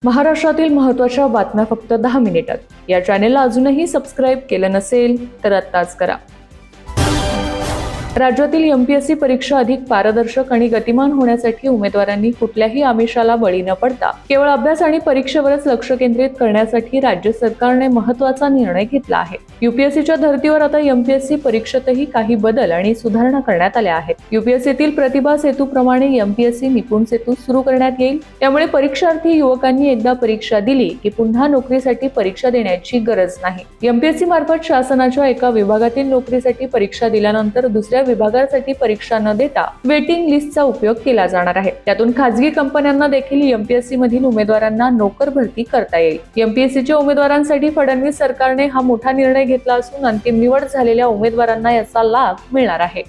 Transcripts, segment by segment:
महाराष्ट्रातील महत्त्वाच्या बातम्या फक्त 10 मिनिटात. या चॅनेलला अजूनही सबस्क्राईब केलं नसेल तर आत्ताच करा. राज्यातील एमपीएससी परीक्षा अधिक पारदर्शक आणि गतिमान होण्यासाठी उमेदवारांनी कुठल्याही आमिषाला बळी न पडता केवळ अभ्यास आणि परीक्षेवरच लक्ष केंद्रित करण्यासाठी राज्य सरकारने महत्त्वाचा निर्णय घेतला आहे. यूपीएससीच्या धर्तीवर आता एमपीएससी परीक्षेतही काही बदल आणि सुधारणा करण्यात आल्या आहेत. यूपीएससीतील प्रतिभा सेतूप्रमाणे एमपीएससी निपुण सेतू सुरू करण्यात येईल. त्यामुळे परीक्षार्थी युवकांनी एकदा परीक्षा दिली की पुन्हा नोकरीसाठी परीक्षा देण्याची गरज नाही. एमपीएससी मार्फत शासनाच्या एका विभागातील नोकरीसाठी परीक्षा दिल्यानंतर दुसऱ्या विभागासाठी परीक्षा न देता वेटिंग लिस्टचा उपयोग केला जाणार आहे. त्यातून खासगी कंपन्यांना देखील एमपीएससी मधील उमेदवारांना नोकर भरती करता येईल. एमपीएससीच्या उमेदवारांसाठी फडणवीस सरकारने हा मोठा निर्णय घेतला असून अंतिम निवड झालेल्या उमेदवारांना याचा लाभ मिळणार आहे.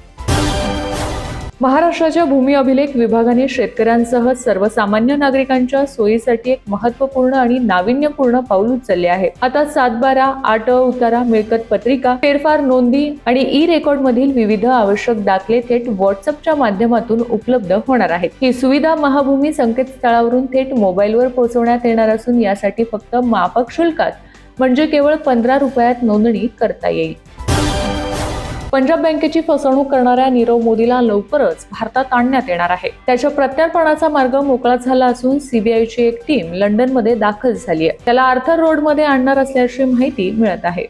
महाराष्ट्राच्या भूमी अभिलेख विभागाने शेतकऱ्यांसह सर्वसामान्य नागरिकांच्या सोयीसाठी एक महत्त्वपूर्ण आणि नाविन्यपूर्ण पाऊल उचलले आहे. आता 7/12, 8 उतारा, मिळकत पत्रिका, फेरफार नोंदी आणि ई रेकॉर्ड मधील विविध आवश्यक दाखले थेट व्हॉट्सअपच्या माध्यमातून उपलब्ध होणार आहेत. ही सुविधा महाभूमी संकेतस्थळावरून थेट मोबाईलवर पोहोचवण्यात येणार असून यासाठी फक्त माफक शुल्कात म्हणजे केवळ 15 रुपयात नोंदणी करता येईल. पंजाब बँकेची फसवणूक करणाऱ्या नीरव मोदीला लवकरच भारतात आणण्यात येणार आहे. त्याच्या प्रत्यार्पणाचा मार्ग मोकळा झाला असून सीबीआयची एक टीम लंडनमध्ये दाखल झाली आहे. त्याला आर्थर रोडमध्ये आणणार असल्याची माहिती मिळत आहे.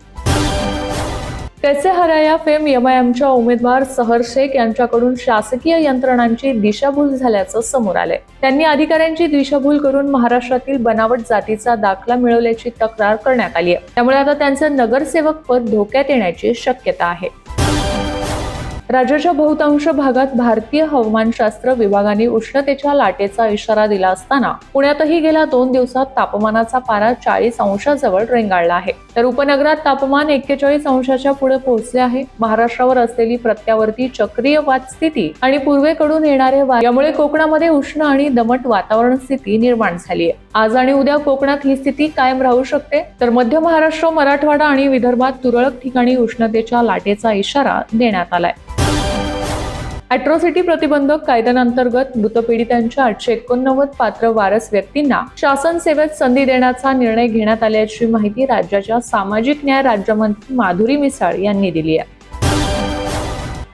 कैसे हराया फेम एमआयएमच्या उमेदवार सहर शेख यांच्याकडून शासकीय यंत्रणांची दिशाभूल झाल्याचं समोर आलंय. त्यांनी अधिकाऱ्यांची दिशाभूल करून महाराष्ट्रातील बनावट जातीचा दाखला मिळवल्याची तक्रार करण्यात आली आहे. त्यामुळे आता त्यांचं नगरसेवक पद धोक्यात येण्याची शक्यता आहे. राज्याच्या बहुतांश भागात भारतीय हवामानशास्त्र विभागाने उष्णतेच्या लाटेचा इशारा दिला असताना पुण्यातही गेल्या 2 दिवसात तापमानाचा पारा 40 अंशाजवळ रेंगाळला आहे. तर उपनगरात तापमान 41 अंशाच्या पुढे पोहोचले आहे. महाराष्ट्रावर असलेली प्रत्यावर्ती चक्रीय वात स्थिती आणि पूर्वेकडून येणारे वारे यामुळे कोकणामध्ये उष्ण आणि दमट वातावरण स्थिती निर्माण झाली आहे. आज आणि उद्या कोकणात ही स्थिती कायम राहू शकते. तर मध्य महाराष्ट्र, मराठवाडा आणि विदर्भात तुरळक ठिकाणी उष्णतेच्या लाटेचा इशारा देण्यात आलाय. अॅट्रॉसिटी प्रतिबंधक कायद्याअंतर्गत मृतपीडितांच्या 889 पात्र वारस व्यक्तींना शासन सेवेत संधी देण्याचा निर्णय घेण्यात आल्याची माहिती राज्याच्या सामाजिक न्याय राज्यमंत्री माधुरी मिसाळ यांनी दिली आहे.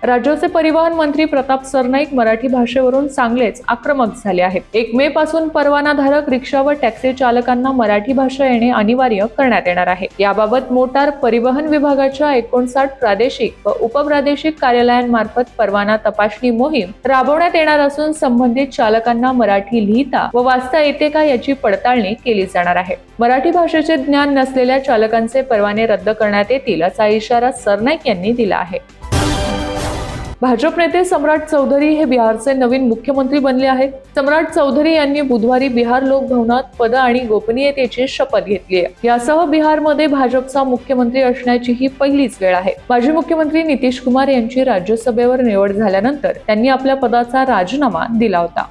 राज्याचे परिवहन मंत्री प्रताप सरनाईक मराठी भाषेवरून चांगलेच आक्रमक झाले आहेत. 1 मे पासून परवानाधारक रिक्षा व टॅक्सी चालकांना मराठी भाषा येणे अनिवार्य करण्यात येणार आहे. याबाबत मोटार परिवहन विभागाच्या 59 प्रादेशिक व उपप्रादेशिक कार्यालयांमार्फत परवाना तपासणी मोहीम राबवण्यात येणार असून संबंधित चालकांना मराठी लिहिता व वाचता येते का याची पडताळणी केली जाणार आहे. मराठी भाषेचे ज्ञान नसलेल्या चालकांचे परवाने रद्द करण्यात येतील असा इशारा सरनाईक यांनी दिला आहे. भाजप नेते सम्राट चौधरी हे बिहारचे नवीन मुख्यमंत्री बनले आहेत. सम्राट चौधरी यांनी बुधवारी बिहार लोकभवनात पद आणि गोपनीयतेची शपथ घेतली आहे. यासह बिहारमध्ये भाजपचा मुख्यमंत्री असण्याची ही पहिलीच वेळ आहे. माजी मुख्यमंत्री नितीश कुमार यांची राज्यसभेवर निवड झाल्यानंतर त्यांनी आपल्या पदाचा राजीनामा दिला होता.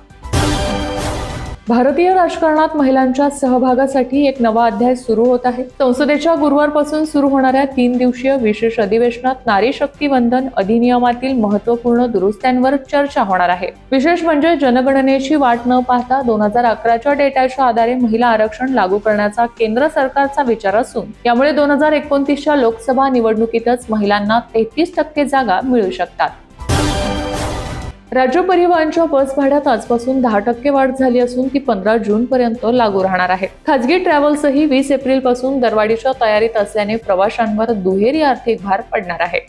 भारतीय राजकारणात महिलांच्या सहभागासाठी एक नवा अध्याय सुरू होत आहे. संसदेच्या गुरुवारपासून सुरू होणाऱ्या 3 दिवसीय विशेष अधिवेशनात नारी शक्ती वंदन अधिनियमातील महत्त्वपूर्ण दुरुस्त्यांवर चर्चा होणार आहे. विशेष म्हणजे जनगणनेची वाट न पाहता 2011च्या डेटाच्या आधारे महिला आरक्षण लागू करण्याचा केंद्र सरकारचा विचार असून यामुळे 2029च्या लोकसभा निवडणुकीतच महिलांना 33% जागा मिळू शकतात. राज्य परिवहनच्या बस भाड्यात आजपासून 10% वाढ झाली असून ती 15 जून पर्यंत लागू राहणार आहे. खासगी ट्रॅव्हल्सही 20 एप्रिल पासून दरवाढीच्या तयारीत असल्याने प्रवाशांवर दुहेरी आर्थिक भार पडणार आहे.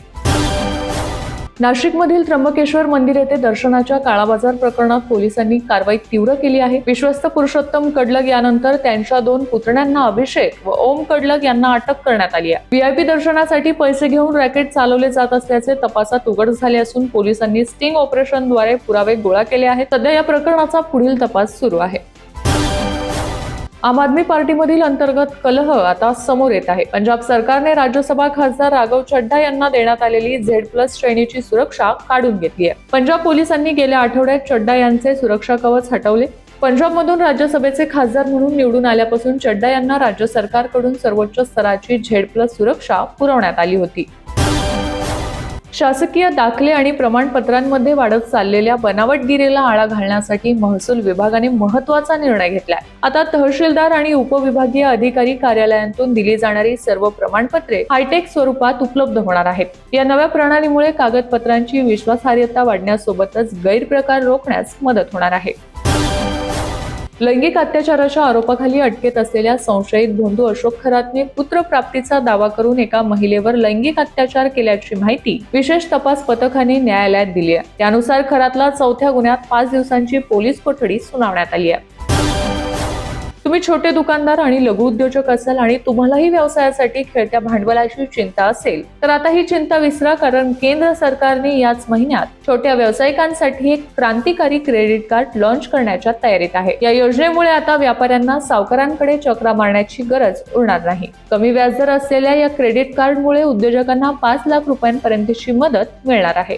नाशिकमधील त्र्यंबकेश्वर मंदिर येथे दर्शनाच्या काळाबाजार प्रकरणात पोलिसांनी कारवाई तीव्र केली आहे. विश्वस्त पुरुषोत्तम कडलग यानंतर त्यांच्या 2 पुतण्यांना अभिषेक व ओम कडलग यांना अटक करण्यात आली आहे. व्हीआयपी दर्शनासाठी पैसे घेऊन रॅकेट चालवले जात असल्याचे तपासात उघड झाले असून पोलिसांनी स्टिंग ऑपरेशनद्वारे पुरावे गोळा केले आहेत. सध्या या प्रकरणाचा पुढील तपास सुरू आहे. आम आदमी पार्टीमधील अंतर्गत कलह आता समोर येत आहे. पंजाब सरकारने राज्यसभा खासदार राघव चड्ढा यांना देण्यात आलेली Z+ श्रेणीची सुरक्षा काढून घेतली आहे. पंजाब पोलिसांनी गेल्या आठवड्यात चड्ढा यांचे सुरक्षा कवच हटवले. पंजाबमधून राज्यसभेचे खासदार म्हणून निवडून आल्यापासून चड्ढा यांना राज्य सरकारकडून सर्वोच्च स्तराची Z+ सुरक्षा पुरवण्यात आली होती. शासकीय दाखले आणि प्रमाणपत्रांमध्ये वाढत चाललेल्या बनावटगिरीला आळा घालण्यासाठी महसूल विभागाने महत्त्वाचा निर्णय घेतलाय. आता तहसीलदार आणि उपविभागीय अधिकारी कार्यालयांतून दिली जाणारी सर्व प्रमाणपत्रे हायटेक स्वरूपात उपलब्ध होणार आहेत. या नव्या प्रणालीमुळे कागदपत्रांची विश्वासार्हता वाढण्यासोबतच गैरप्रकार रोखण्यास मदत होणार आहे. लैंगिक अत्याचाराच्या आरोपाखाली अटकेत असलेल्या संशयित भोंदू अशोक खरातने पुत्रप्राप्तीचा दावा करून एका महिलेवर लैंगिक अत्याचार केल्याची माहिती विशेष तपास पथकाने न्यायालयात दिली आहे. त्यानुसार खरातला 4थ्या गुन्ह्यात 5 दिवसांची पोलीस कोठडी सुनावण्यात आली आहे. तुम्ही छोटे दुकानदार आणि लघु उद्योजक असाल आणि तुम्हालाही व्यवसायासाठी खेळत्या भांडवलाची चिंता असेल तर आता ही चिंता विसरा, कारण केंद्र सरकारने याच महिन्यात छोट्या व्यावसायिकांसाठी एक क्रांतिकारी क्रेडिट कार्ड लॉन्च करण्याच्या तयारीत आहे. या योजनेमुळे आता व्यापाऱ्यांना सावकारांकडे चक्रा मारण्याची गरज उरणार नाही. कमी व्याजदर असलेल्या या क्रेडिट कार्डमुळे उद्योजकांना 5 लाख रुपयांपर्यंतची मदत मिळणार आहे.